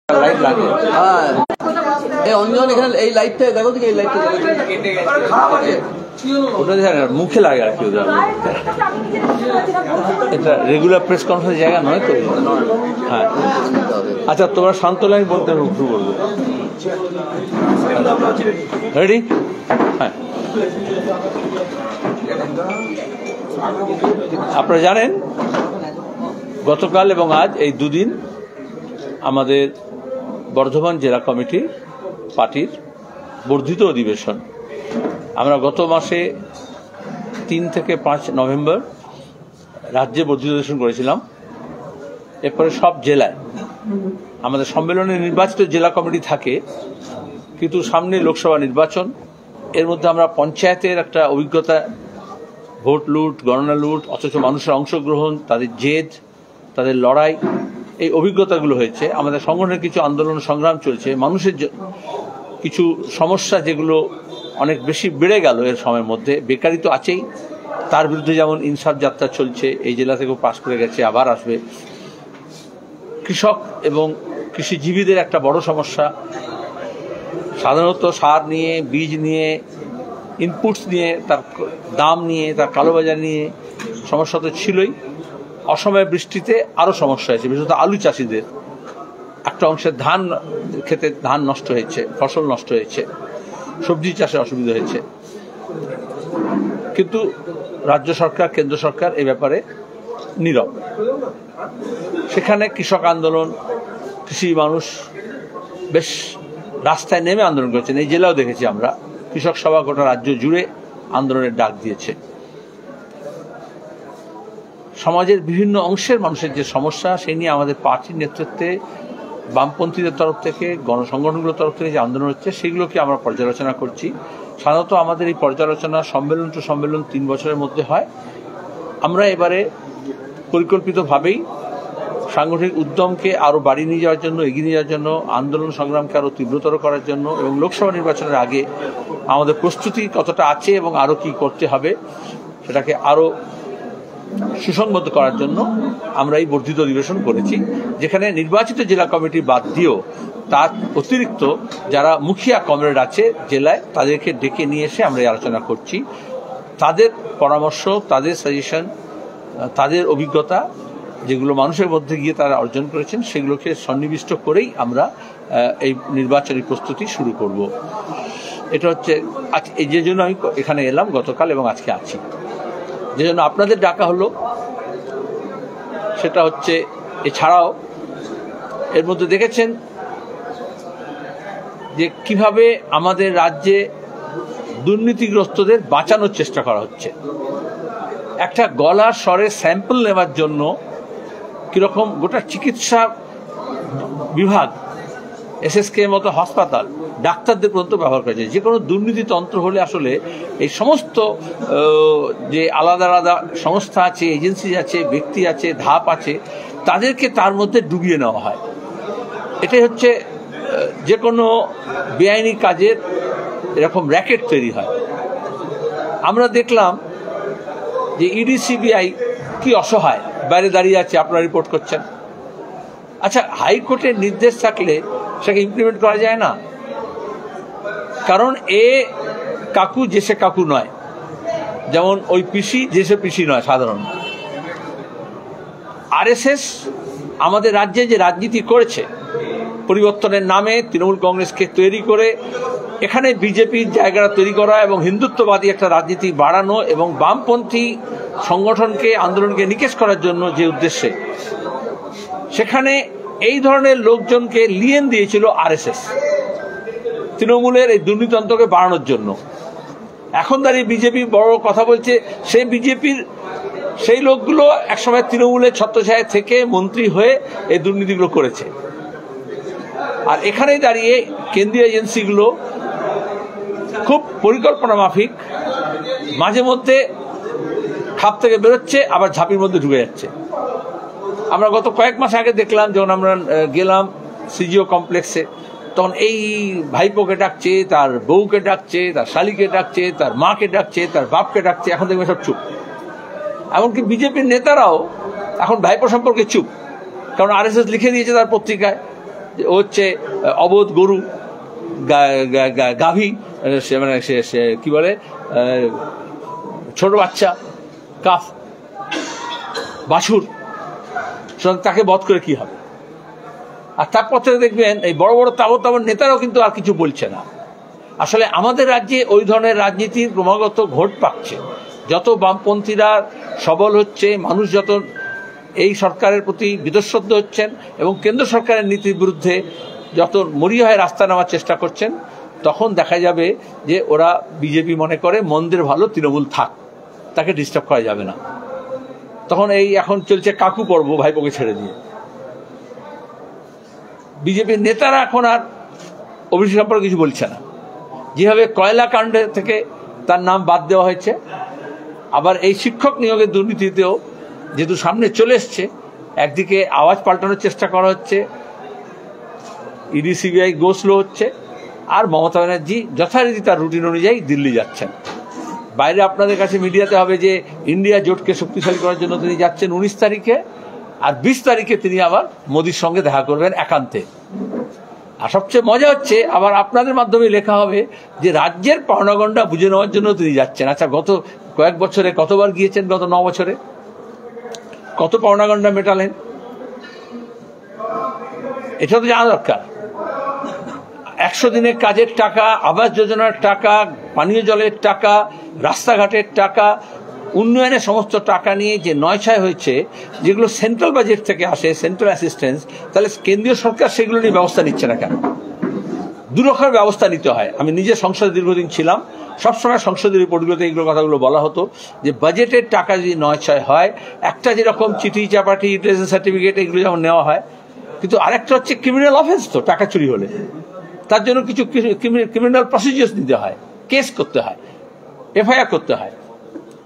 Light লাগে। হ্যাঁ, এই অঞ্জন এখানে এই লাইটটা দেখো তো, এই লাইটটা ওটা মুখে লাগে আর কি। ওদের এটা রেগুলার প্রেস কনফারেন্স জায়গা নয় তো। হ্যাঁ, আচ্ছা, তোমরা শান্ত লাইন বলতে শুরু করবো। রেডি? হ্যাঁ, আপনারা জানেন গতকাল এবং আজ এই দুদিন আমাদের বর্ধমান জেলা কমিটি পার্টির বর্ধিত অধিবেশন। আমরা গত মাসে 3 থেকে 5 নভেম্বর রাজ্যে বর্ধিত অধিবেশন করেছিলাম। এরপরে সব জেলায় আমাদের সম্মেলনে নির্বাচিত জেলা কমিটি থাকে, কিন্তু সামনে লোকসভা নির্বাচন। এর মধ্যে আমরা পঞ্চায়েতের একটা অভিজ্ঞতা, ভোট লুট, গণনা লুট, অথচ মানুষের অংশগ্রহণ, তাদের জেদ, তাদের লড়াই, এই অভিজ্ঞতাগুলো হয়েছে। আমাদের সংগঠনের কিছু আন্দোলন সংগ্রাম চলছে, মানুষের কিছু সমস্যা যেগুলো অনেক বেশি বেড়ে গেল এর সময়ের মধ্যে। বেকারি তো আছেই, তার বিরুদ্ধে যেমন ইনসাফ যাত্রা চলছে, এই জেলা থেকেও পাশ করে গেছে, আবার আসবে। কৃষক এবং কৃষিজীবীদের একটা বড় সমস্যা, সাধারণত সার নিয়ে, বীজ নিয়ে, ইনপুটস নিয়ে, তার দাম নিয়ে, তার কালোবাজার নিয়ে সমস্যা তো ছিলই। অসময়ে বৃষ্টিতে আরও সমস্যা হয়েছে, বিশেষত আলু চাষিদের। একটা অংশের ধান খেতে ধান নষ্ট হয়েছে, ফসল নষ্ট হয়েছে, সবজি চাষে অসুবিধা হয়েছে। কিন্তু রাজ্য সরকার, কেন্দ্র সরকার এই ব্যাপারে নীরব। সেখানে কৃষক আন্দোলন, কৃষি মানুষ বেশ রাস্তায় নেমে আন্দোলন করেছেন। এই জেলাও দেখেছি আমরা, কৃষক সভা গোটা রাজ্য জুড়ে আন্দোলনের ডাক দিয়েছে। সমাজের বিভিন্ন অংশের মানুষের যে সমস্যা, সেই নিয়ে আমাদের পার্টির নেতৃত্বে বামপন্থীদের তরফ থেকে, গণসংগঠনগুলোর তরফ থেকে যে আন্দোলন হচ্ছে, সেগুলোকে আমরা পর্যালোচনা করছি। সাধারণত আমাদের এই পর্যালোচনা সম্মেলন টু সম্মেলন 3 বছরের মধ্যে হয়। আমরা এবারে পরিকল্পিতভাবেই সাংগঠনিক উদ্যমকে আরও বাড়িয়ে নিয়ে যাওয়ার জন্য, এগিয়ে নিয়ে যাওয়ার জন্য, আন্দোলন সংগ্রামকে আরও তীব্রতর করার জন্য এবং লোকসভা নির্বাচনের আগে আমাদের প্রস্তুতি কতটা আছে এবং আরও কি করতে হবে সেটাকে আরও সুসংবদ্ধ করার জন্য আমরা এই বর্ধিত অধিবেশন করেছি, যেখানে নির্বাচিত জেলা কমিটি বাদ দিয়েও তার অতিরিক্ত যারা মুখিয়া কমরেড আছে জেলায়, তাদেরকে ডেকে নিয়ে এসে আমরা এই আলোচনা করছি। তাদের পরামর্শ, তাদের সাজেশন, তাদের অভিজ্ঞতা যেগুলো মানুষের মধ্যে গিয়ে তারা অর্জন করেছেন, সেগুলোকে সন্নিবিষ্ট করেই আমরা এই নির্বাচনী প্রস্তুতি শুরু করব। এটা হচ্ছে এই যে জন্য আমি এখানে এলাম গতকাল এবং আজকে আছি। যে জন্য আপনাদের ডাকা হলো সেটা হচ্ছে, এছাড়াও এর মধ্যে দেখেছেন যে কিভাবে আমাদের রাজ্যে দুর্নীতিগ্রস্তদের বাঁচানোর চেষ্টা করা হচ্ছে। একটা গলার স্বরের স্যাম্পল নেওয়ার জন্য কিরকম গোটা চিকিৎসা বিভাগ, এসএসকে এর মতো হাসপাতাল, ডাক্তারদের পর্যন্ত ব্যবহার করেছে। যে কোনো দুর্নীতিতন্ত্র হলে আসলে এই সমস্ত যে আলাদা আলাদা সংস্থা আছে, এজেন্সি আছে, ব্যক্তি আছে, ধাপ আছে, তাদেরকে তার মধ্যে ডুবিয়ে নেওয়া হয়। এটাই হচ্ছে যে কোনো বেআইনি কাজের এরকম র্যাকেট তৈরি হয়। আমরা দেখলাম যে ইডি, সিবিআই কি অসহায়, বাইরে দাঁড়িয়ে আছে, আপনারা রিপোর্ট করছেন। আচ্ছা, হাইকোর্টের নির্দেশ থাকলে সেটাকে ইমপ্লিমেন্ট করা যায় না? কারণ এ কাকু যে সে কাকু নয়, যেমন ওই পিসি যে সে পিসি নয়। সাধারণ আরএসএস আমাদের রাজ্যে যে রাজনীতি করেছে, পরিবর্তনের নামে তৃণমূল কংগ্রেসকে তৈরি করে এখানে বিজেপির জায়গাটা তৈরি করা এবং হিন্দুত্ববাদী একটা রাজনীতি বাড়ানো এবং বামপন্থী সংগঠনকে, আন্দোলনকে নিকেশ করার জন্য যে উদ্দেশ্যে, সেখানে এই ধরনের লোকজনকে লিয়েন দিয়েছিল আরএসএস তৃণমূলের এই দুর্নীতিতন্ত্রকে বাড়ানোর জন্য। এখন দাঁড়িয়ে বিজেপি বড় কথা বলছে, সেই বিজেপির সেই লোকগুলো একসময় তৃণমূলের ছত্রছায়া থেকে মন্ত্রী হয়ে এই দুর্নীতিগুলো করেছে। আর এখানেই দাঁড়িয়ে কেন্দ্রীয় এজেন্সিগুলো খুব পরিকল্পনা মাফিক মাঝে মধ্যে খাপ থেকে বেরোচ্ছে, আবার ঝাঁপির মধ্যে ঢুকে যাচ্ছে। আমরা গত কয়েক মাস আগে দেখলাম, যখন আমরা গেলাম সিজিও কমপ্লেক্সে, তখন এই ভাইপোকে ডাকছে, তার বউকে ডাকছে, তার শালিকে ডাকছে, তার মাকে ডাকছে, তার বাপকে ডাকছে। এখন দেখবে সব চুপ। এমনকি বিজেপির নেতারাও এখন ভাইপো সম্পর্কে চুপ, কারণ আরএসএস লিখে দিয়েছে তার পত্রিকায় ও হচ্ছে অবোধ গরু, গাভী, মানে সে কি বলে ছোট বাচ্চা, কাফ, বাছুর, তাকে বধ করে কি হবে? আর তারপর থেকে দেখবেন এই বড় বড় তাবর নেতারাও কিন্তু আর কিছু বলছে না। আসলে আমাদের রাজ্যে ওই ধরনের রাজনীতির ক্রমাগত ঘোট পাচ্ছে। যত বামপন্থীরা সবল হচ্ছে, মানুষ যত এই সরকারের প্রতি বিতশ্রদ্ধ হচ্ছেন এবং কেন্দ্র সরকারের নীতির বিরুদ্ধে যত মরিয়া হয়ে রাস্তা নেওয়ার চেষ্টা করছেন, তখন দেখা যাবে যে ওরা বিজেপি মনে করে মন্দের ভালো তৃণমূল থাক, তাকে ডিস্টার্ব করা যাবে না। তখন এই এখন চলছে কাকু পর্ব, ভাইপোকে ছেড়ে দিয়ে। বিজেপির নেতারা এখন আর অভিষেক সম্পর্কে কিছু বলছে না। যেভাবে কয়লা কাণ্ডে থেকে তার নাম বাদ দেওয়া হয়েছে, আবার এই শিক্ষক নিয়োগের দুর্নীতিতেও যেহেতু সামনে চলে এসছে, একদিকে আওয়াজ পাল্টানোর চেষ্টা করা হচ্ছে, ইডি সিবিআই গো স্লো হচ্ছে, আর মমতা ব্যানার্জি যথারীতি তার রুটিন অনুযায়ী দিল্লি যাচ্ছেন। বাইরে আপনাদের কাছে মিডিয়াতে হবে যে ইন্ডিয়া জোটকে শক্তিশালী করার জন্য তিনি যাচ্ছেন 19 তারিখে, আর 20 তারিখে তিনি আবার মোদির সঙ্গে দেখা করবেন একান্তে। আর সবচেয়ে মজা হচ্ছে, আবার আপনাদের মাধ্যমে লেখা হবে যে রাজ্যের পাওনাগণ্ডা বুঝে নেওয়ার জন্য তিনি যাচ্ছেন। আচ্ছা, গত কয়েক বছরে কতবার গিয়েছেন? গত 9 বছরে কত পাওনাগণ্ডা মেটালেন? এটা তো জানা দরকার। 100 দিনের কাজের টাকা, আবাস যোজনার টাকা, পানীয় জলের টাকা, রাস্তাঘাটের টাকা, উন্নয়নের সমস্ত টাকা নিয়ে যে 9-6 হয়েছে, যেগুলো সেন্ট্রাল বাজেট থেকে আসে, সেন্ট্রাল অ্যাসিস্ট্যান্স, তাহলে কেন্দ্রীয় সরকার সেগুলো নিয়ে ব্যবস্থা নিচ্ছে না কেন? দুরকম ব্যবস্থা নিতে হয়। আমি নিজে সংসদে দীর্ঘদিন ছিলাম, সবসময় সংসদের রিপোর্টগুলোতে এইগুলো কথাগুলো বলা হতো যে বাজেটের টাকা যদি 9-6 হয়, একটা যেরকম চিঠি চাপাটি, ইউটিলাইজেশন সার্টিফিকেট, এগুলো যেমন নেওয়া হয়, কিন্তু আরেকটা হচ্ছে ক্রিমিনাল অফেন্স। তো টাকা চুরি হলে তার জন্য কিছু ক্রিমিনাল প্রসিডিওর নিতে হয়, কেস করতে হয়, এফআইআর করতে হয়,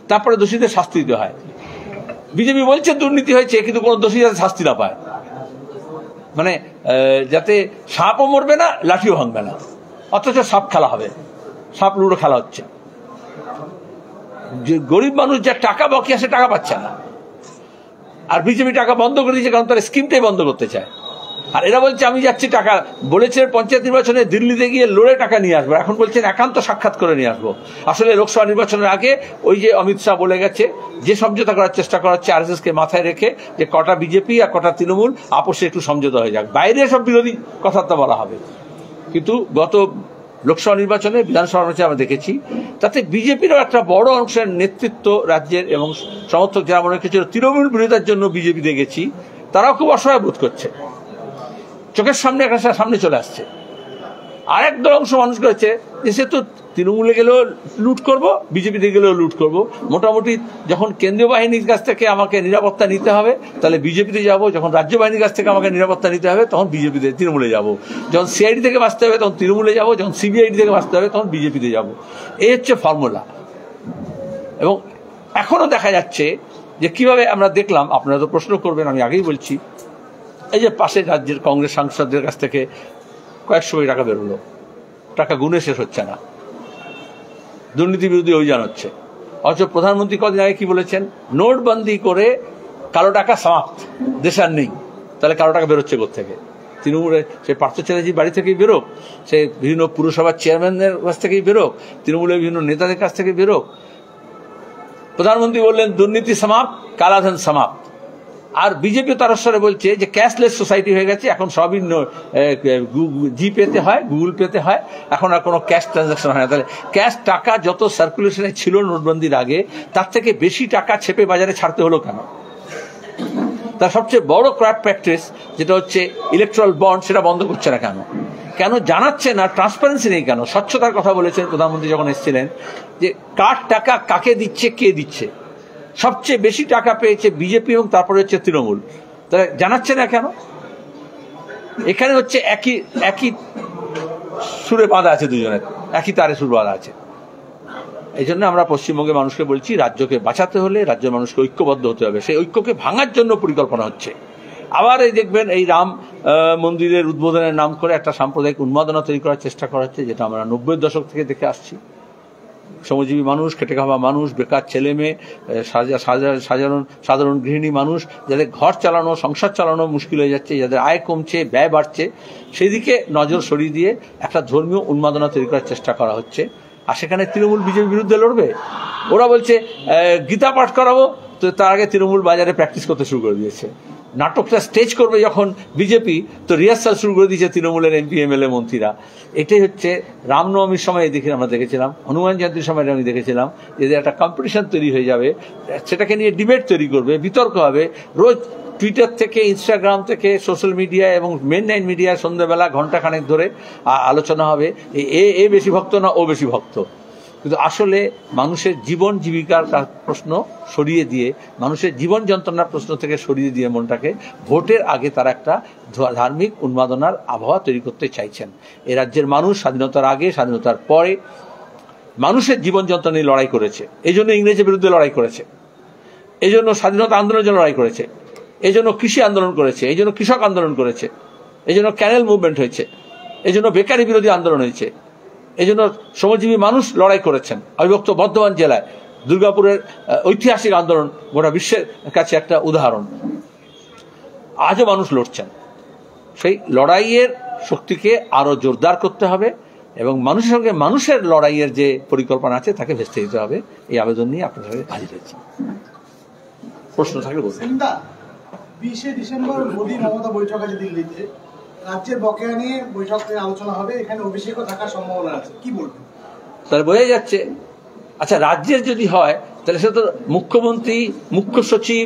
তারপরে দোষীদের শাস্তি দিতে হয়। বিজেপি বলছে দুর্নীতি হয়েছে, কিন্তু কোনো দোষী যাতে শাস্তি না পায়, মানে যাতে সাপও মরবে না, লাঠিও ভাঙবে না, অথচ সাপ খেলা হবে, সাপ লুডো খেলা হচ্ছে। যে গরিব মানুষ যার টাকা বাকি আছে, টাকা পাচ্ছে না। আর বিজেপি টাকা বন্ধ করে দিয়েছে, কারণ তারা স্কিমটাই বন্ধ করতে চায়। আর এরা বলছে আমি যাচ্ছি টাকা, বলেছে পঞ্চায়েত নির্বাচনে দিল্লিতে গিয়ে লড়ে টাকা নিয়ে আসবো, এখন বলছেন একান্ত সাক্ষাৎ করে নিয়ে আসবো। আসলে লোকসভা নির্বাচনের আগে ওই যে অমিত শাহ বলে গেছে যে সমঝোতা করার চেষ্টা করা হচ্ছে আরএসএস কে মাথায় রেখে, যে কটা বিজেপি আর কটা তৃণমূল আপসে একটু সমঝোতা হয়ে যাক, বাইরে সব বিরোধী কথাবার্তা বলা হবে। কিন্তু গত লোকসভা নির্বাচনে, বিধানসভা নির্বাচনে আমরা দেখেছি, তাতে বিজেপিরও একটা বড় অংশের নেতৃত্ব রাজ্যের এবং সমর্থক যারা মনে করেছিল তৃণমূল বিরোধিতার জন্য বিজেপি দেখেছি, তারাও খুব অসহায় বোধ করছে। চোখের সামনে একটা সামনে চলে আসছে। আরেক দল অংশ মানুষ করেছে যে সে তো তৃণমূলে গেলেও লুট করব, বিজেপিতে গেলেও লুট করব, মোটামুটি যখন কেন্দ্রীয় বাহিনীর কাছ থেকে আমাকে নিরাপত্তা নিতে হবে তাহলে বিজেপিতে যাব, যখন রাজ্য বাহিনীর কাছ থেকে আমাকে নিরাপত্তা নিতে হবে তখন বিজেপিতে, তৃণমূলে যাব, যখন সিআইডি থেকে বাঁচতে হবে তখন তৃণমূলে যাব, যখন সিবিআইডি থেকে বাঁচতে হবে তখন বিজেপিতে যাব। এই হচ্ছে ফর্মুলা। এবং এখনো দেখা যাচ্ছে যে কিভাবে আমরা দেখলাম, আপনারা তো প্রশ্ন করবেন, আমি আগেই বলছি, এই যে পাশের রাজ্যের কংগ্রেস সাংসদদের কাছ থেকে কয়েকশো কোটি টাকা বেরোলো, টাকা গুণে শেষ হচ্ছে না, দুর্নীতি বিরোধী অভিযান হচ্ছে। অথচ প্রধানমন্ত্রী কদিন আগে কি বলেছেন? নোটবন্দি করে কালো টাকা সমাপ্ত, দেশে আর নেই। তাহলে কালো টাকা বেরোচ্ছে কোত্থেকে? তৃণমূলে সে পার্থ চ্যাটার্জির বাড়ি থেকেই বেরোক, সে বিভিন্ন পুরসভার চেয়ারম্যানদের কাছ থেকেই বেরোক, তৃণমূলের বিভিন্ন নেতাদের কাছ থেকে বেরোক। প্রধানমন্ত্রী বললেন দুর্নীতি সমাপ্ত, কালাধন সমাপ্ত। আর বিজেপি তার স্বরে বলছে যে ক্যাশলেস সোসাইটি হয়ে গেছে, এখন সবই জিপেতে হয়, গুগল পেতে হয়, এখন আর কোনো ক্যাশ ট্রানজাকশন হয় না। তাহলে ক্যাশ টাকা যত সার্কুলেশনে ছিল নোটবন্দির আগে, তার থেকে বেশি টাকা ছেপে বাজারে ছাড়তে হলো কেন? তার সবচেয়ে বড় ক্রাফট প্র্যাকটিস যেটা হচ্ছে ইলেকট্রাল বন্ড, সেটা বন্ধ করছে না কেন? কেন জানাচ্ছে না? ট্রান্সপারেন্সি নেই কেন? স্বচ্ছতার কথা বলেছেন প্রধানমন্ত্রী যখন এসেছিলেন, যে কার টাকা কাকে দিচ্ছে, কে দিচ্ছে। সবচেয়ে বেশি টাকা পেয়েছে বিজেপি এবং তারপরে হচ্ছে তৃণমূল, তাহলে জানাচ্ছে না কেন? এখানে হচ্ছে একই সুরে বাঁধা আছে, দুজনের একই তারে সুর বাঁধা আছে। এই জন্য আমরা পশ্চিমবঙ্গের মানুষকে বলছি, রাজ্যকে বাঁচাতে হলে রাজ্যের মানুষকে ঐক্যবদ্ধ হতে হবে। সেই ঐক্যকে ভাঙার জন্য পরিকল্পনা হচ্ছে। আবার এই দেখবেন এই রাম মন্দিরের উদ্বোধনের নাম করে একটা সাম্প্রদায়িক উন্মাদনা তৈরি করার চেষ্টা করা হচ্ছে, যেটা আমরা 90-এর দশক থেকে দেখে আসছি। শ্রমজীবী মানুষ, খেটে খাওয়া মানুষ, বেকার ছেলে মেয়ে, সাধারণ গৃহিণী মানুষ, যাদের ঘর চালানো, সংসার চালানো মুশকিল হয়ে যাচ্ছে, যাদের আয় কমছে, ব্যয় বাড়ছে, সেই দিকে নজর সরিয়ে দিয়ে একটা ধর্মীয় উন্মাদনা তৈরি করার চেষ্টা করা হচ্ছে। আর সেখানে তৃণমূল বিজেপির বিরুদ্ধে লড়বে। ওরা বলছে গীতা পাঠ করাবো, তো তার আগে তৃণমূল বাজারে প্র্যাকটিস করতে শুরু করে দিয়েছে। নাটকটা স্টেজ করবে যখন বিজেপি, তো রিহার্সাল শুরু করে দিয়েছে তৃণমূলের এমপি এমএলএ মন্ত্রীরা। এটাই হচ্ছে রামনবমীর সময় এদিকে আমরা দেখেছিলাম, হনুমান জয়ন্তীর সময় আমি দেখেছিলাম, এদের একটা কম্পিটিশন তৈরি হয়ে যাবে, সেটাকে নিয়ে ডিবেট তৈরি করবে, বিতর্ক হবে। রোজ টুইটার থেকে, ইনস্টাগ্রাম থেকে, সোশ্যাল মিডিয়া এবং মেন লাইন মিডিয়া সন্ধ্যাবেলা ঘণ্টাখানেক ধরে আলোচনা হবে, এ বেশি ভক্ত না ও বেশি ভক্ত। কিন্তু আসলে মানুষের জীবন জীবিকার প্রশ্ন সরিয়ে দিয়ে, মানুষের জীবন যন্ত্রণার প্রশ্ন থেকে সরিয়ে দিয়ে মনটাকে ভোটের আগে তারা একটা ধার্মিক উন্মাদনার আবহাওয়া তৈরি করতে চাইছেন। এ রাজ্যের মানুষ স্বাধীনতার আগে, স্বাধীনতার পরে মানুষের জীবন যন্ত্রণা নিয়ে লড়াই করেছে, এই জন্য ইংরেজের বিরুদ্ধে লড়াই করেছে, এই জন্য স্বাধীনতা আন্দোলনের জন্য লড়াই করেছে, এই জন্য কৃষি আন্দোলন করেছে, এই জন্য কৃষক আন্দোলন করেছে, এই জন্য ক্যানেল মুভমেন্ট হয়েছে, এই জন্য বেকারি বিরোধী আন্দোলন হয়েছে, এই জন্য শ্রমজীবী মানুষ লড়াই করেছেন। অবিভক্ত বর্ধমান জেলায় দুর্গাপুরের ঐতিহাসিক আন্দোলন গোটা বিশ্বের কাছে একটা উদাহরণ। আজও মানুষ লড়ছেন। সেই লড়াইয়ের শক্তিকে আরো জোরদার করতে হবে এবং মানুষের সঙ্গে মানুষের লড়াইয়ের যে পরিকল্পনা আছে তাকে ভেস্তে দিতে হবে। এই আবেদন নিয়ে আপনার সঙ্গে হাজির হয়েছি। প্রশ্ন থাকলে বলুন। 20 ডিসেম্বর মোদী মমতা বৈঠক আছে দিল্লিতে, রাজ্যের বকেয়া নিয়ে বৈঠকে আলোচনা হবে, এখানে অভিষেকও থাকার সম্ভাবনা আছে, কি বলবেন? তাহলে বোঝা যাচ্ছে, আচ্ছা রাজ্যের যদি হয় তাহলে সে তো মুখ্যমন্ত্রী, মুখ্য সচিব,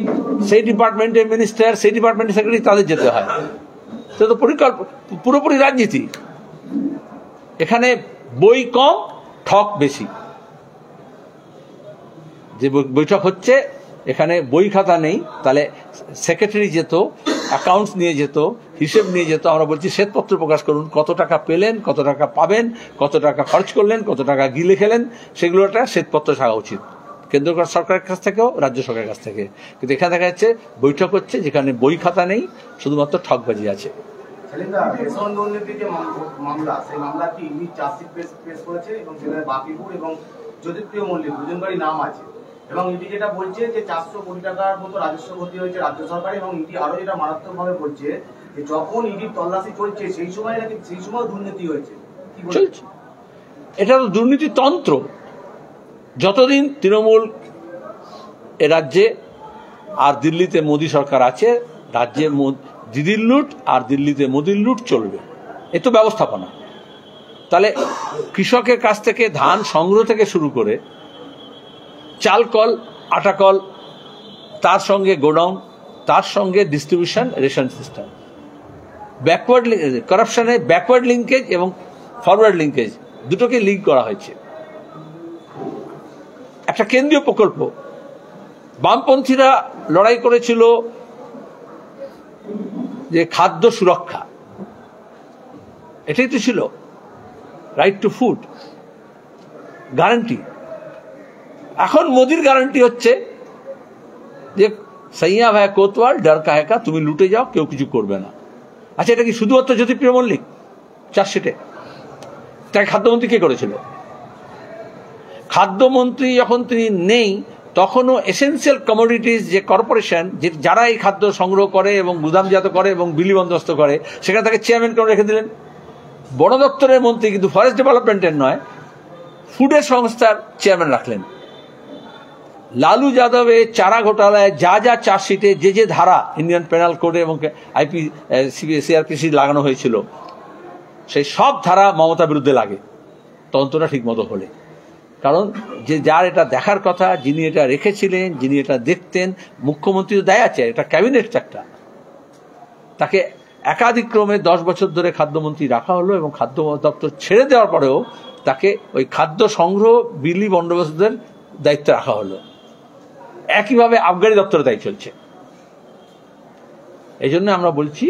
সেই ডিপার্টমেন্টের মিনিস্টার, সেই ডিপার্টমেন্টের সেক্রেটারি, তাদের যেতে হয়। সে তো পুরোপুরি রাজনীতি। এখানে বই কম, ঠক বেশি। যে বৈঠক হচ্ছে এখানে বই খাতা নেই, তাহলে সেক্রেটারি যেত, অ্যাকাউন্টস নিয়ে যেত, হিসেব নিয়ে যেত। আমরা বলছি শ্বেতপত্র প্রকাশ করুন, কত টাকা পেলেন, কত টাকা পাবেন, কত টাকা খরচ করলেন, কত টাকা গিলে খেলেন, সেগুলো একটা শ্বেতপত্র থাকা উচিত, কেন্দ্র সরকারের কাছ থেকেও, রাজ্য সরকারের কাছ থেকে। কিন্তু এখানে দেখা যাচ্ছে বৈঠক হচ্ছে যেখানে বই খাতা নেই, শুধুমাত্র ঠকবাজি আছে। মামলা, সেই মামলাটি চার্জশিট পেশ করেছে এবং বাপিপুর এবং জ্যোতিপ্রিয় মল্লিক দুজনবারই নাম আছে, এবং ইডি যেটা বলছে যে 400 কোটি টাকার মতো রাজস্ব ক্ষতি হয়েছে রাজ্য সরকার, এবং ইডি আরো যেটা মারাত্মকভাবে বলছে যে যখন ইডির তল্লাশি চলছে সেই সময় নাকি সেই সময় দুর্নীতি হয়েছে। এটা তো দুর্নীতিতন্ত্র। যতদিন তৃণমূল এ রাজ্যে আর দিল্লিতে মোদী সরকার আছে, রাজ্যে দিদির লুট আর দিল্লিতে মোদির লুট চলবে। এ তো ব্যবস্থাপনা। তাহলে কৃষকের কাছ থেকে ধান সংগ্রহ থেকে শুরু করে চাল কল, আটা কল, তার সঙ্গে গোডাউন, তার সঙ্গে ডিস্ট্রিবিউশন, রেশন সিস্টেম, ব্যাকওয়ার্ড করাপশনে ব্যাকওয়ার্ড লিঙ্কেজ এবং ফরওয়ার্ড লিঙ্কেজ দুটোকে লিঙ্ক করা হয়েছে। একটা কেন্দ্রীয় প্রকল্প। বামপন্থীরা লড়াই করেছিল যে খাদ্য সুরক্ষা, এটাই তো ছিল রাইট টু ফুড গ্যারান্টি। এখন মোদির গ্যারান্টি হচ্ছে যে সাইয়া ভাই কোতওয়াল ডর কাহেকা, তুমি লুটে যাও, কেউ কিছু করবে না। আচ্ছা, এটা কি শুধুমাত্র জ্যোতিপ্রিয় মল্লিক চার্জশিটে? তাই খাদ্যমন্ত্রী কে করেছিল? খাদ্যমন্ত্রী যখন তিনি নেই, তখনও এসেন্সিয়াল কমোডিটিস যে কর্পোরেশন, যে যারা এই খাদ্য সংগ্রহ করে এবং গুদামজাত করে এবং বিলি বন্দোবস্ত করে, সেখানে তাকে চেয়ারম্যান করে রেখে দিলেন। বন দপ্তরের মন্ত্রী, কিন্তু ফরেস্ট ডেভেলপমেন্টের নয়, ফুডের সংস্থার চেয়ারম্যান রাখলেন। লালু যাদবের চারা ঘোটালায় যা যা চার্জশিটে যে ধারা ইন্ডিয়ান পেনাল কোডে এবং সিআরপিসি লাগানো হয়েছিল, সেই সব ধারা মমতার বিরুদ্ধে লাগে তদন্তটা ঠিক মতো হলে। কারণ যে যার এটা দেখার কথা, যিনি এটা রেখেছিলেন, যিনি এটা দেখতেন, মুখ্যমন্ত্রী তো দেয় আছে, এটা ক্যাবিনেট একটা, তাকে একাধিক্রমে 10 বছর ধরে খাদ্যমন্ত্রী রাখা হলো এবং খাদ্য দপ্তর ছেড়ে দেওয়ার পরেও তাকে ওই খাদ্য সংগ্রহ, বিলি বন্দোবস্তের দায়িত্ব রাখা হলো। একইভাবে আবগারি দপ্তরের দায়িত্ব চলছে। এই জন্য আমরা বলছি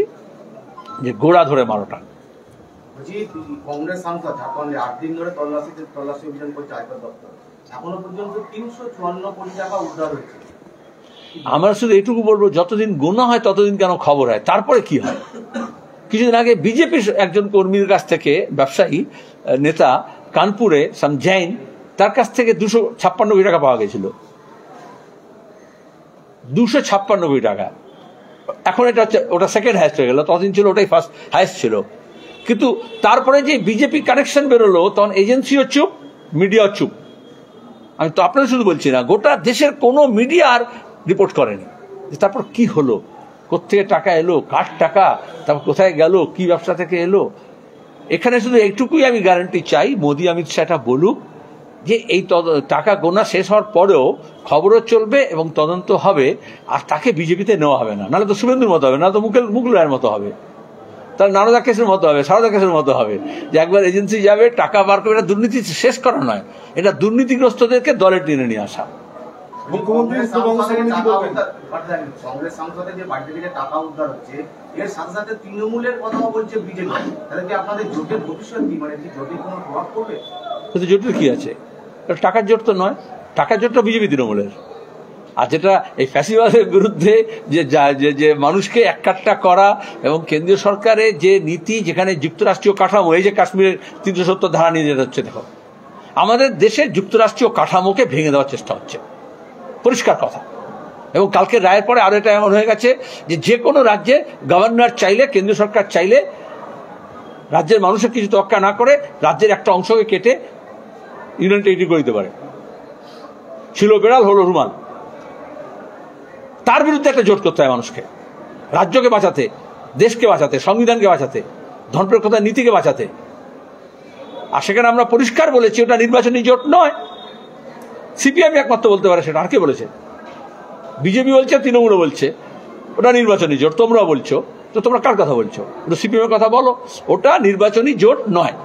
যে গোড়া ধরে মারোটা। কংগ্রেস সাংসদ ঝাড়খণ্ডে 8 দিন ধরে তল্লাশি অভিযান করছে আয়কর দপ্তর, এখনো পর্যন্ত 354 কোটি টাকা উদ্ধার হয়েছে। আমরা শুধু এইটুকু বলবো, যতদিন গোনা হয় ততদিন কেন খবর হয়, তারপরে কি হয়। কিছুদিন আগে বিজেপির একজন কর্মীর কাছ থেকে, ব্যবসায়ী নেতা, কানপুরে সাম জৈন, তার কাছ থেকে 256 কোটি টাকা পাওয়া গেছিল, 256 কোটি টাকা। এখন এটা হচ্ছে, ওটা সেকেন্ড হাইস্ট হয়ে গেল, ততদিন ছিল ওটাই ফার্স্ট হাইস্ট ছিল। কিন্তু তারপরে যে বিজেপি কানেকশন বেরোলো, তখন এজেন্সিও চুপ, মিডিয়াও চুপ। আমি তো আপনাদের শুধু বলছি না, গোটা দেশের কোনো মিডিয়া আর রিপোর্ট করেনি। তারপর কি হলো, কোথেকে টাকা এলো, কার টাকা, তারপর কোথায় গেল, কি ব্যবসা থেকে এলো। এখানে শুধু এইটুকুই আমি গ্যারান্টি চাই, মোদি অমিত শাহ এটা বলুক যে এই টাকা গোনা শেষ হওয়ার পরেও খবরও চলবে এবং তদন্ত হবে, আর তাকে বিজেপিতে নেওয়া হবে না। নাহলে তো শুভেন্দুর মতো হবে, না তো মুকুল রায়ের মতো হবে, তাহলে নারদা কেসের মতো হবে, সারদা কেসের মতো হবে, যে একবার এজেন্সি যাবে, টাকা বার করে। এটা দুর্নীতি শেষ করা নয়, এটা দুর্নীতিগ্রস্তদেরকে দলে টেনে নিয়ে আসা। কংগ্রেস সাংসদের যে বাড়ি থেকে টাকা উদ্ধার হচ্ছে, এর সাথে সাথে তৃণমূলের কথাও বলছে বিজেপি, তাহলে কি আপনাদের জোটের ভবিষ্যৎ কি, মানে কি জোটের কোনো প্রভাব পড়বে? জোটের কি আছে, টাকার জোট তো নয়, টাকার জোটটা বিজেপি তৃণমূলের। আর যেটা এই ফ্যাসিবাদের বিরুদ্ধে যে মানুষকে এককাট্টা করা এবং কেন্দ্রীয় সরকারের যে নীতি, যেখানে যুক্তরাষ্ট্রীয় কাঠামো, এই যে কাশ্মীরের 370 ধারা নিয়ে যেতে হচ্ছে, দেখো আমাদের দেশের যুক্তরাষ্ট্রীয় কাঠামোকে ভেঙে দেওয়ার চেষ্টা হচ্ছে, পরিষ্কার কথা। এবং কালকে রায়ের পরে আরো এটা এমন হয়ে গেছে যে কোনো রাজ্যে গভর্নর চাইলে, কেন্দ্রীয় সরকার চাইলে, রাজ্যের মানুষের কিছু তোয়াক্কা না করে রাজ্যের একটা অংশকে কেটে ইউনিয়ন টেরিটরি করে দিতে পারে। ছিল বেড়াল, হলো রুমাল। তার বিরুদ্ধে একটা জোট করতে হয় মানুষকে, রাজ্যকে বাঁচাতে, দেশকে বাঁচাতে, সংবিধানকে বাঁচাতে, ধনপ্রকৃতার নীতিকে বাঁচাতে। আর সেখানে আমরা পরিষ্কার বলেছি ওটা নির্বাচনী জোট নয়। সিপিএম একমাত্র বলতে পারে সেটা, আর কে বলেছে? বিজেপি বলছে, তৃণমূলও বলছে ওটা নির্বাচনী জোট। তোমরাও বলছো, তো তোমরা কার কথা বলছো? সিপিএম এর কথা বলো, ওটা নির্বাচনী জোট নয়।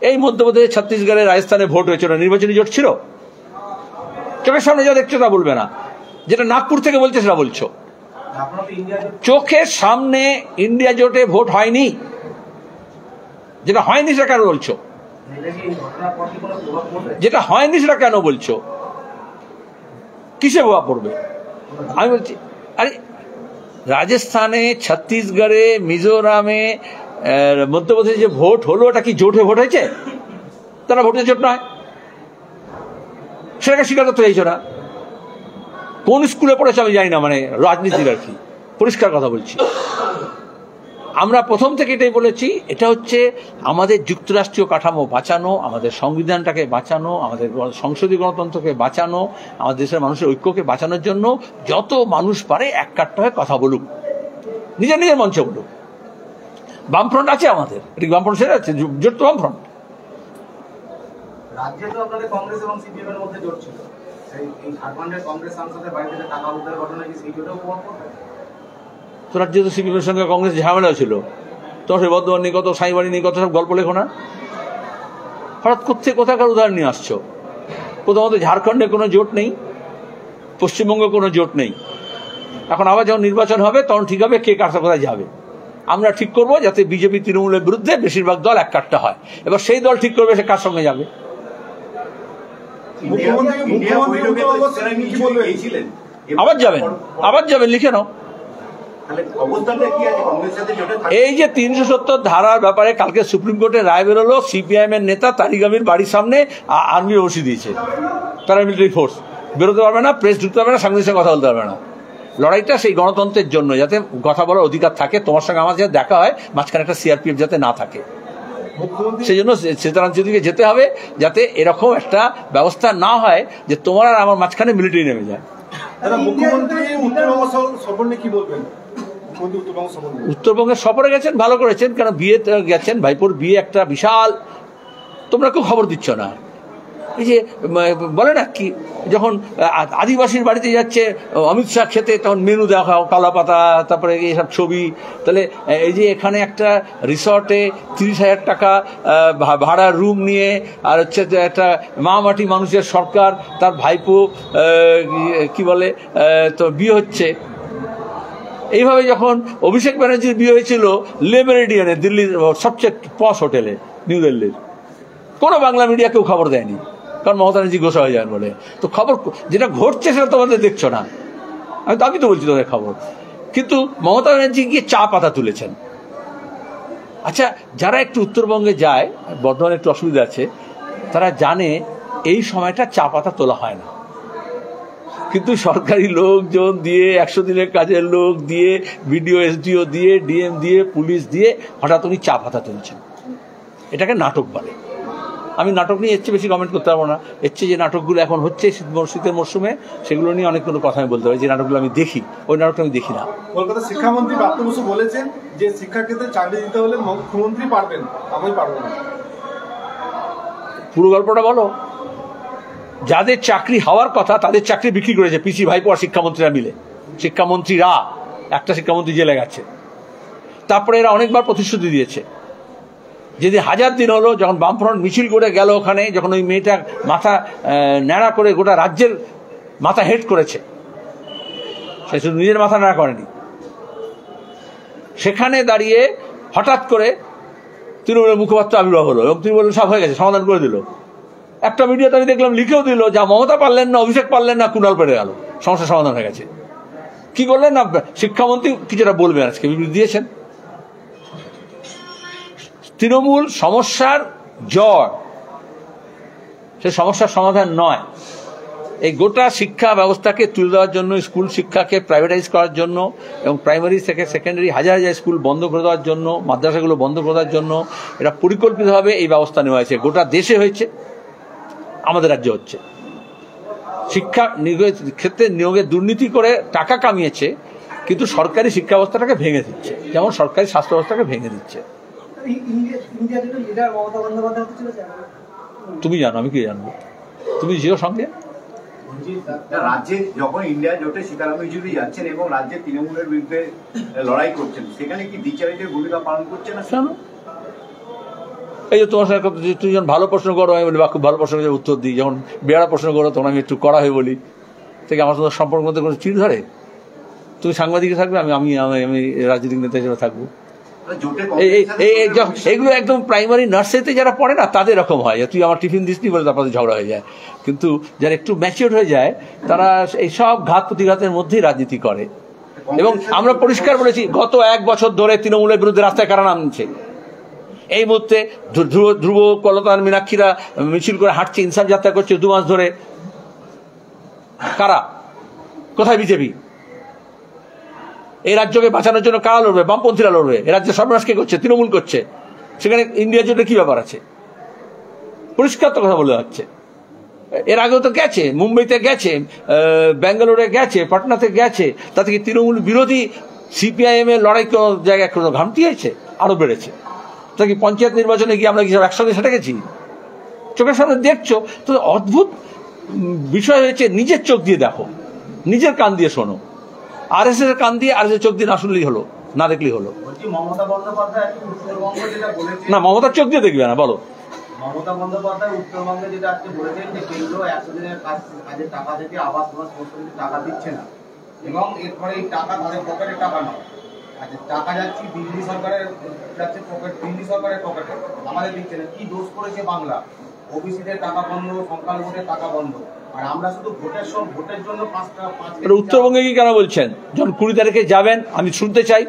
এই মধ্যপ্রদেশে, ছত্তিশগড়ে, রাজস্থানে ভোট হয়েছে, ওটা নির্বাচনী জোট ছিল? চোখের সামনে যা দেখছো তা বলবে না, যেটা নাগপুর থেকে বলছে সেটা বলছো। চোখের সামনে ইন্ডিয়া জোটে ভোট হয়নি, যেটা হয়নি সেটা কেন বলছো? যেটা হয়নি সেটা কেন বলছো? কিসে প্রভাব পড়বে? আমি বলছি, আরে রাজস্থানে, ছত্তিশগড়ে, মিজোরামে, মধ্যপ্রদেশে যে ভোট হলো, ওটা কি জোটে ভোট হয়েছে? তারা ভোটের জোট নয়, সেটাকে স্বীকার করতে চাইছো না। কোন স্কুলে পড়েছে আমি জানি না, মানে রাজনীতির আর কি, পরিষ্কার কথা বলছি। আমরা প্রথম থেকে এটাই বলেছি, এটা হচ্ছে আমাদের যুক্তরাষ্ট্রীয় কাঠামো বাঁচানো, আমাদের সংবিধানটাকে বাঁচানো, আমাদের সংসদীয় গণতন্ত্রকে বাঁচানো, আমাদের দেশের মানুষের ঐক্যকে বাঁচানোর জন্য যত মানুষ পারে এককাট্টা হয়ে কথা বলুক, নিজের নিজের মঞ্চে বলুক। বামফ্রন্ট আছে আমাদের, এটা বামফ্রন্ট সেটা আছে, জোট তো বামফ্রন্ট। রাজ্যে তো আপনাদের কংগ্রেস এবং সিপিএম এর মধ্যে জোট ছিল, এই ঝাড়খণ্ডের কংগ্রেস সাংসদের বাড়ি থেকে টাকা উদ্ধার ঘটনা কি সেই জোটেও প্রভাব পড়বে? তো রাজ্যে তো সিপিএমের সঙ্গে কংগ্রেস ঝামেলা ছিল, তোমার সেই বর্ধমান নিয়ে কত, সাইবাড়ি নিয়ে কত সব গল্প লেখো না। হঠাৎ কোথায় কোথাকার উদাহরণ নিয়ে আসছো? প্রথমত ঝাড়খণ্ডে কোনো জোট নেই, পশ্চিমবঙ্গে কোনো জোট নেই। এখন আবার যখন নির্বাচন হবে তখন ঠিক হবে কে কার কোথায় যাবে। আমরা ঠিক করবো যাতে বিজেপি তৃণমূলের বিরুদ্ধে বেশিরভাগ দল এককাট্টা হয়, এবার সেই দল ঠিক করবে সে কার সঙ্গে যাবে। আবার যাবেন, লিখে নাও। এই যে 370 ধারার ব্যাপারে কালকে সুপ্রিম কোর্টের রায় বেরোলো, সিপিআইএম এর নেতা তারিক আমির বাড়ির সামনে আর্মি বসিয়ে দিয়েছে, প্যারামিলিটারি ফোর্স, বেরোতে পারবে না, প্রেস ঢুকতে পারবে না, সাংবাদিকের সঙ্গে কথা বলতে পারবে না। লড়াইটা সেই গণতন্ত্রের জন্য, যাতে কথা বলার অধিকার থাকে, তোমার সঙ্গে আমার যাতে দেখা হয়, মাঝখানে একটা সিআরপিএফ যাতে না থাকে। সেই জন্য সীতারাম চৌধুরীকে যেতে হবে, যাতে এরকম একটা ব্যবস্থা না হয় যে তোমার আর আমার মাঝখানে মিলিটারি নেমে যায়। উত্তরবঙ্গের সফরে গেছেন, ভালো করেছেন, কারণ বিয়ে গেছেন, ভাইপোর বিয়ে একটা বিশাল, তোমরা কেউ খবর দিচ্ছ না। এই যে বলে না কি, যখন আদিবাসীর বাড়িতে যাচ্ছে অমিত শাহ খেতে, তখন মেনু দেখাও, কালা পাতা, তারপরে এইসব ছবি। তাহলে এই যে এখানে একটা রিসর্টে 30,000 টাকা ভাড়ার রুম নিয়ে, আর হচ্ছে একটা মাটি মানুষের সরকার, তার ভাইপো কি বলে তো বিয়ে হচ্ছে। এইভাবে যখন অভিষেক ব্যানার্জির বিয়ে হয়েছিল লে মেরিডিয়ানে, দিল্লির সবচেয়ে পশ হোটেলে, নিউ দিল্লির, কোনো বাংলা মিডিয়া কেউ খবর দেয়নি, কারণ মমতা ব্যানার্জি গোসা হয়ে যান বলে। তো খবর যেটা ঘটছে সেটা তোমাদের দেখছো না, আমি তো বলছি তোমাদের খবর। কিন্তু মমতা ব্যানার্জি গিয়ে চা পাতা তুলেছেন। আচ্ছা, যারা একটু উত্তরবঙ্গে যায়, বর্ধমানে একটু অসুবিধা আছে, তারা জানে এই সময়টা চা পাতা তোলা হয় না, কিন্তু সরকারি লোকজন দিয়ে 100 দিনের কাজের লোক দিয়ে বিডিও এসডিও দিয়ে ডিএম দিয়ে পুলিশ দিয়ে হঠাৎ উনি চা পাতা তুলছেন। এটাকে নাটক বলে। আমি নাটক নিয়ে এর চেয়ে বেশি কমেন্ট করতে পারবো না। এর চেয়ে যে নাটকগুলো এখন হচ্ছে শীতের মরশুমে, সেগুলো নিয়ে অনেক কোনো কথা আমি বলতে পারি। যে নাটকগুলো আমি দেখি, ওই নাটকটা আমি দেখি না। কলকাতা শিক্ষামন্ত্রী প্রাপ্ত বসু বলেছেন যে শিক্ষাক্ষেত্রে চাকরি দিতে হলে মুখ্যমন্ত্রী পারবেন, আমি পারবো না। পুরো গল্পটা বলো। যাদের চাকরি হওয়ার কথা তাদের চাকরি বিক্রি করেছে পিসি ভাইপো আর শিক্ষামন্ত্রীরা মিলে। শিক্ষামন্ত্রীরা, একটা শিক্ষামন্ত্রী জেলে গেছে। তারপরে এরা অনেকবার প্রতিশ্রুতি দিয়েছে। যেদিন 1000 দিন হলো, যখন বামফ্রন্ট মিছিল করে গেল ওখানে, যখন ওই মেয়েটা মাথা ন্যাড়া করে গোটা রাজ্যের মাথা হেড করেছে, সে শুধু নিজের মাথা ন্যাড়া করেনি, সেখানে দাঁড়িয়ে হঠাৎ করে তৃণমূলের মুখপাত্র আবির্ভাব হলো এবং তিনি বললেন সব হয়ে গেছে, সমাধান করে দিল। একটা মিডিয়াতে আমি দেখলাম লিখেও দিল, যা মমতা পারলেন না, অভিষেক পারলেন না, কুণাল পেরে গেল, সমস্যার সমাধান হয়ে গেছে। কি করলেন না, শিক্ষামন্ত্রী কিছুটা বলবেন, আজকে বিবৃতি দিয়েছেন। তৃণমূল সমস্যার জড়, সে সমস্যার সমাধান নয়। এই গোটা শিক্ষা ব্যবস্থাকে তুলে দেওয়ার জন্য, স্কুল শিক্ষাকে প্রাইভেটাইজ করার জন্য এবং প্রাইমারি থেকে সেকেন্ডারি হাজার হাজার স্কুল বন্ধ করে দেওয়ার জন্য, মাদ্রাসাগুলো বন্ধ করে দেওয়ার জন্য এটা পরিকল্পিতভাবে এই ব্যবস্থা নেওয়া হয়েছে। গোটা দেশে হয়েছে, আমাদের রাজ্যে হচ্ছে। শিক্ষা ক্ষেত্রে নিয়োগে দুর্নীতি করে টাকা কামিয়েছে, কিন্তু সরকারি শিক্ষা ব্যবস্থাটাকে ভেঙে দিচ্ছে, যেমন সরকারি স্বাস্থ্য ব্যবস্থাকে ভেঙে দিচ্ছে। তুমি জানো, আমি কি জানবো? তুমি যেও সঙ্গে। রাজ্যে যখন ইন্ডিয়া জোটে সীতারাম ইয়েচুরি যাচ্ছেন এবং রাজ্যে তৃণমূলের বিরুদ্ধে লড়াই করছেন, সেখানে কি দ্বিচারিতার ভূমিকা পালন করছে না? এই যে তোমার সঙ্গে তুমি যখন ভালো প্রশ্ন করো, আমি বলি বা খুব ভালো প্রশ্ন উত্তর দিই। যখন বেড়া প্রশ্ন করো তখন আমি একটু কড়া হয়ে বলি। থেকে আমার সঙ্গে সম্পর্ক মধ্যে কোনো চিড় ধরে? তুমি সাংবাদিকে থাকবে, আমি আমি আমি রাজনৈতিক নেতা হিসেবে থাকবো। এগুলো একদম প্রাইমারি নার্সারিতে যারা পড়ে না, তাদের এরকম হয়, তুই আমার টিফিন দিসনি বলে তারপরে ঝগড়া হয়ে যায়। কিন্তু যারা একটু ম্যাচিওর হয়ে যায়, তারা এইসব ঘাত প্রতিঘাতের মধ্যেই রাজনীতি করে। এবং আমরা পরিষ্কার বলেছি, গত 1 বছর ধরে তৃণমূলের বিরুদ্ধে রাস্তায় কারা নামছে। এই মুহূর্তে ধ্রুব, কলতান, মীনাক্ষীরা মিছিল করে হাঁটছে, ইনসাফ যাত্রা করছে 2 মাস ধরে। কারা? কোথায় বিজেপি? এই রাজ্যকে বাঁচানোর জন্য কারা লড়বে? বামপন্থীরা লড়বে। এ রাজ্যে সর্বনাশ কে করছে? তৃণমূল করছে। সেখানে ইন্ডিয়ার জন্য কি ব্যাপার আছে? পরিষ্কার তো কথা বলে যাচ্ছে। এর আগেও তো গেছে, মুম্বাইতে গেছে, ব্যাঙ্গালোরে গেছে, পাটনাতে গেছে। তাতে কি তৃণমূল বিরোধী সিপিআইএম এর লড়াই কোনো জায়গায় কোনো ঘামটি হয়েছে? আরো বেড়েছে। তা কি পঞ্চায়েত নির্বাচনে গিয়ে আমরা কি সব একসঙ্গে সেটা গেছি? চোখের সামনে দেখছো তো। অদ্ভুত বিষয় হয়েছে, নিজের চোখ দিয়ে দেখো, নিজের কান দিয়ে শোনো। আরএসএস এর কান দিয়ে আরএসএস চোখ দিয়ে না শুনলেই হলো, না দেখলেই হলো। মমতা বন্দ্যোপাধ্যায় উত্তরবঙ্গ যেটা বলেছে, না মমতার চোখ দিয়ে দেখবে না, বলো। মমতা বন্দ্যোপাধ্যায় উত্তরবঙ্গে যেটা আজকে বলেছেন যে কেন্দ্র 100 দিনের কাজের টাকা থেকে আবাস টাকা দিচ্ছে না, এবং এরপরে এই টাকা তাদের পকেটে টাকা নয়, আচ্ছা টাকা যাচ্ছে দিল্লি সরকারের, যাচ্ছে দিল্লি সরকারের পকেটে, আমাদের দিচ্ছে না। কি দোষ করেছে বাংলা? ওবিসিদের টাকা বন্ধ, সংখ্যালঘুদের টাকা বন্ধ, আর আমরা শুধু ভোটের জন্য 5 উত্তরবঙ্গে কি কেন বলছেন? যখন 20 তারিখে যাবেন, আমি শুনতে চাই,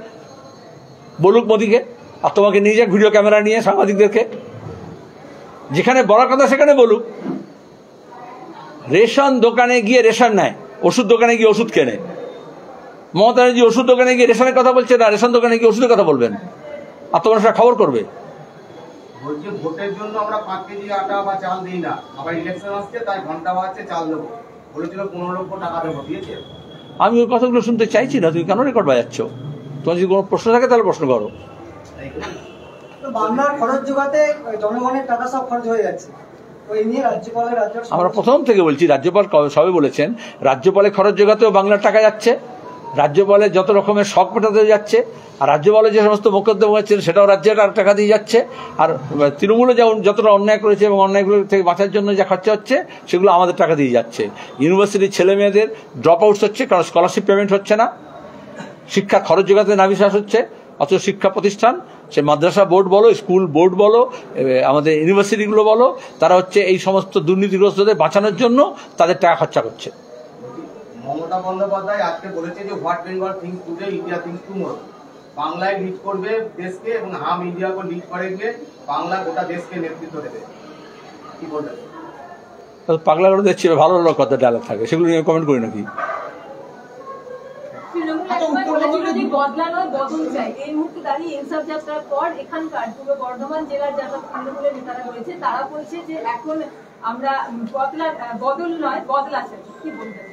বলুক মোদিকে, আর তোমাকে নিয়ে যাক ভিডিও ক্যামেরা নিয়ে সাংবাদিকদেরকে, যেখানে বলার কথা সেখানে বলুক। রেশন দোকানে গিয়ে রেশন নেয়, ওষুধ দোকানে গিয়ে ওষুধ কেনে। মমতা ব্যানার্জি ওষুধ দোকানে গিয়ে রেশনের কথা বলছে না, রেশন দোকানে গিয়ে ওষুধের কথা বলবেন, আর তোমরা সেটা খবর করবে। বলছে ভোটের জন্য আমরা 5 কেজি আটা বা চাল দিই না, আবার ইলেকশন আসছে তাই ঘন্টা বাজছে চাল দেবো, বলেছিল 15 লক্ষ টাকা দেবো, দিয়েছে? আমি ওই কথাগুলো শুনতে চাইছি না, তুমি কেন রেকর্ড বাজাচ্ছ? তোমার যদি কোনো প্রশ্ন থাকে তাহলে প্রশ্ন করো। বাংলার খরচ জোগাতে জনগণের টাকা সব খরচ হয়ে যাচ্ছে। আমরা প্রথম থেকে বলছি, রাজ্যপাল সবে বলেছেন, রাজ্যপালের খরচ জোগাতেও বাংলার টাকা যাচ্ছে, রাজ্যপালের যত রকমের শখ মেটাতে যাচ্ছে, আর রাজ্যপালের যে সমস্ত মোকদ্দমা হচ্ছে সেটাও রাজ্যের টাকা দিয়ে যাচ্ছে। আর তৃণমূলে যেমন যতটা অন্যায় করেছে এবং অন্যায়গুলো থেকে বাঁচার জন্য যা খরচা হচ্ছে সেগুলো আমাদের টাকা দিয়ে যাচ্ছে। ইউনিভার্সিটির ছেলে মেয়েদের ড্রপ আউটস হচ্ছে, কারণ স্কলারশিপ পেমেন্ট হচ্ছে না। শিক্ষা খরচ জোগাতে নাভিশ্বাস হচ্ছে, অথচ শিক্ষা প্রতিষ্ঠান, সে মাদ্রাসা বোর্ড বলো, স্কুল বোর্ড বলো, আমাদের ইউনিভার্সিটিগুলো বলো, তারা হচ্ছে এই সমস্ত দুর্নীতিগ্রস্তদের বাঁচানোর জন্য তাদের টাকা খরচা করছে। মমতা বন্দ্যোপাধ্যায় আজকে বলেছে যে what Bengal things today, India things tomorrow. বাংলায় লিড করবে দেশকে এবং হাম ইন্ডিয়াকে লিড করে গিয়ে বাংলা গোটা দেশকে নেতৃত্ব দেবে। কি বলবেন? পাগলাগুলো দেখছি ভালো ভালো কথা ডায়লগ থাকে, সেগুলো নিয়ে কমেন্ট করি নাকি? বদলা নয় বদল চাই। এই মুহূর্তে দাঁড়িয়ে ইনসাফ যাত্রার পর এখানকার পূর্ব বর্ধমান জেলার যারা তৃণমূলের নেতারা রয়েছে তারা বলছে যে এখন আমরা বদল নয় বদলা চাই। কি বলবেন?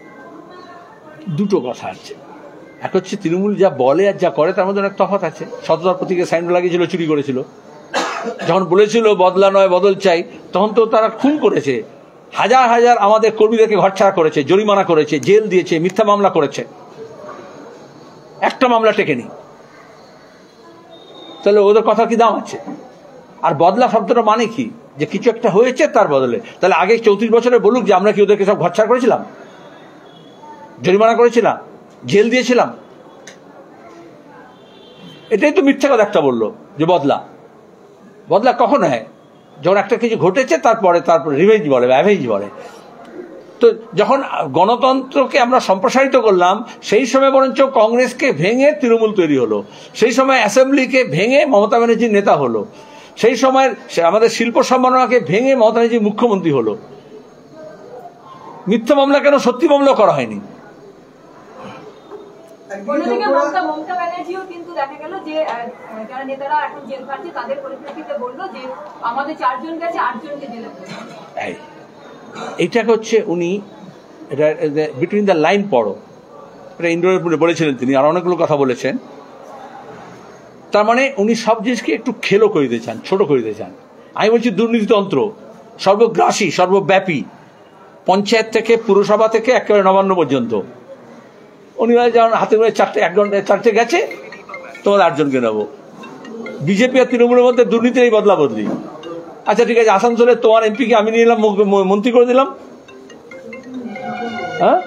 দুটো কথা আছে, এক হচ্ছে তৃণমূল যা বলে আর যা করে তার মধ্যে অনেক তফাৎ আছে। সততার প্রতীকে সাইন লাগিয়েছিল, চুরি করেছিল। যখন বলেছিল বদলা নয় বদল চাই, তখন তো তারা খুন করেছে, হাজার হাজার আমাদের কর্মীদেরকে ঘরছাড়া করেছে, জরিমানা করেছে, জেল দিয়েছে, মিথ্যা মামলা করেছে, একটা মামলা টেকেনি। তাহলে ওদের কথা কি দাম আছে? আর বদলা শব্দটা মানে কি? যে কিছু একটা হয়েছে তার বদলে। তাহলে আগে 34 বছরে বলুক যে আমরা কি ওদেরকে সব ঘরছাড়া করেছিলাম, জরিমানা করেছিলাম, জেল দিয়েছিলাম? এটাই তো মিথ্যা কথা একটা বললো যে বদলা। বদলা কখন হয়? যখন একটা কিছু ঘটেছে তারপরে রিভেঞ্জ বলে, অ্যাভেঞ্জ বলে। তো যখন গণতন্ত্রকে আমরা সম্প্রসারিত করলাম, সেই সময় বরঞ্চ কংগ্রেসকে ভেঙে তৃণমূল তৈরি হলো, সেই সময় অ্যাসেম্বলিকে ভেঙে মমতা ব্যানার্জির নেতা হলো, সেই সময় আমাদের শিল্প সম্মাননাকে ভেঙে মমতা ব্যানার্জি মুখ্যমন্ত্রী হলো। মিথ্যা মামলা কেন, সত্যি মামলা করা হয়নি? মমতা ব্যানার্জিও কিন্তু দেখা গেল যে যারা নেতারা এখন জেল খাটছে তাদের পরিপ্রেক্ষিতে বললো যে আমাদের 4 জন গেছে, 8 জনকে জেলে। এইটাকে হচ্ছে উনি এটা বিটুইন দ্য লাইন পড়ো, এটা ইন্ডোরে বলেছিলেন তিনি, আর অনেকগুলো কথা বলেছেন। তার মানে উনি সব জিনিসকে একটু খেলো করে দিতে চান, ছোট করে দিতে চান। আমি বলছি দুর্নীতিতন্ত্র সর্বগ্রাসী, সর্বব্যাপী, পঞ্চায়েত থেকে পুরসভা থেকে একেবারে নবান্ন পর্যন্ত। উনি যেমন হাতে করে 4টে গেছে, তোমাদের 8 জনকে নেবো। বিজেপি আর তৃণমূলের মধ্যে দুর্নীতির এই বদলা বদলি। আচ্ছা ঠিক আছে, আসানসোলে তোমার এমপিকে আমি নিয়ে এলাম, মন্ত্রী করে দিলাম। হ্যাঁ,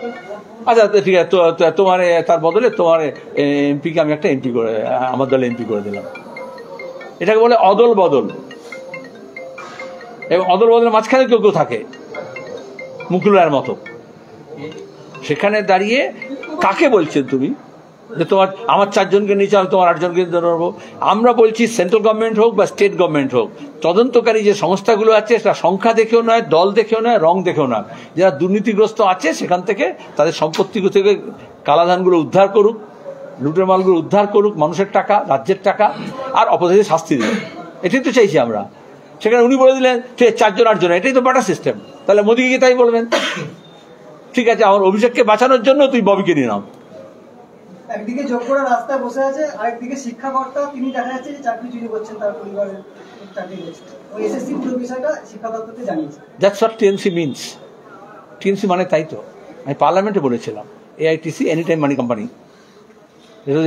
আচ্ছা ঠিক আছে, তোমার তার বদলে তোমার এমপিকে আমি একটা এমপি করে, আমার দলে এমপি করে দিলাম। এটাকে বলে অদল বদল। এবং অদল বদলের মাঝখানে কেউ কেউ থাকে মুকুল রায়ের মতো। সেখানে দাঁড়িয়ে কাকে বলছেন তুমি যে তোমার আমার 4 জনকে নিচে আমি তোমার 8 জনকে ধরবো? আমরা বলছি সেন্ট্রাল গভর্নমেন্ট হোক বা স্টেট গভর্নমেন্ট হোক, তদন্তকারী যে সংস্থাগুলো আছে সেটা সংখ্যা দেখেও নয়, দল দেখেও নয়, রং দেখেও নয়, যারা দুর্নীতিগ্রস্ত আছে সেখান থেকে তাদের সম্পত্তি থেকে কালাধানগুলো উদ্ধার করুক, লুটের মালগুলো উদ্ধার করুক, মানুষের টাকা, রাজ্যের টাকা, আর অপরাধীদের শাস্তি দিন। এটাই তো চাইছি আমরা। সেখানে উনি বলে দিলেন ঠিক 4 জন 8 জন, এটাই তো বাটা সিস্টেম। তাহলে মোদিকে কি তাই বলবেন? ঠিক আছে, আমার অভিষেককে বাঁচানোর জন্য তুই ববিকে নিয়ে নাও। একদিকে যোগ্যরা রাস্তায় বসে আছে, আরেকদিকে শিক্ষাকর্তা তিনি দেখা যাচ্ছে যে চাকরি চুরি করছেন, তার পরিবারের চাকরি করছে। ওই এসএসসি পুরো বিষয়টা শিক্ষা দপ্তরকে জানিয়েছে। That's what TMC means. TMC মানে তাই তো, আমি পার্লামেন্টে বলেছিলাম, এআইটিসি এনি টাইম মানি কোম্পানি।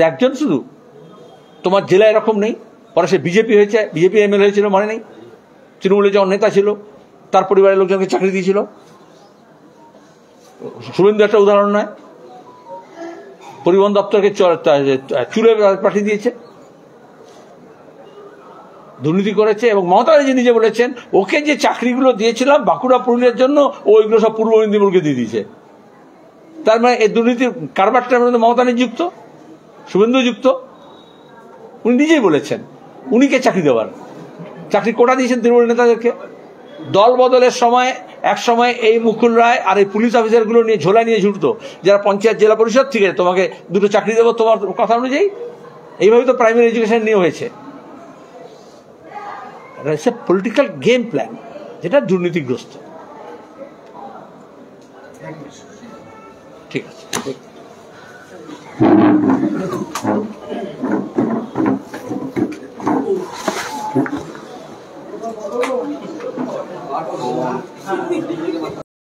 একজন শুধু তোমার জেলায় এরকম নেই, পরে সে বিজেপি হয়েছে, বিজেপি এমএলএ হয়েছিল, মানে নেই? তৃণমূলের যখন নেতা ছিল তার পরিবারের লোকজনকে চাকরি দিয়েছিল। শুভেন্দু একটা উদাহরণ নয়, পরিবহন দপ্তরকে চুলে পাঠিয়ে দিয়েছে, দুর্নীতি করেছে। এবং মমতা ব্যানার্জি নিজে বলেছেন ওকে যে চাকরিগুলো দিয়েছিলাম বাঁকুড়া পুরুলিয়ার জন্য, ওইগুলো সব পূর্ব মেদিনীপুরকে দিয়ে দিয়েছে। তার মানে এই দুর্নীতির কারবারটার মধ্যে মমতা যুক্ত, শুভেন্দু যুক্ত। উনি নিজেই বলেছেন উনি কে চাকরি দেওয়ার, চাকরি কোটা দিয়েছেন তৃণমূল নেতাদেরকে। দল বদলের সময় এক সময় এই মুকুল রায় আর এই পুলিশ অফিসারগুলো নিয়ে ঝোলা নিয়ে ছুটতো, যারা পঞ্চায়েত জেলা পরিষদ, ঠিক আছে তোমাকে 2টো চাকরি দেবো তোমার কথা অনুযায়ী। এইভাবে তো প্রাইমারি এডুকেশন নিয়ে হয়েছে। পলিটিক্যাল গেম প্ল্যান যেটা দুর্নীতিগ্রস্ত। ঠিক আছে।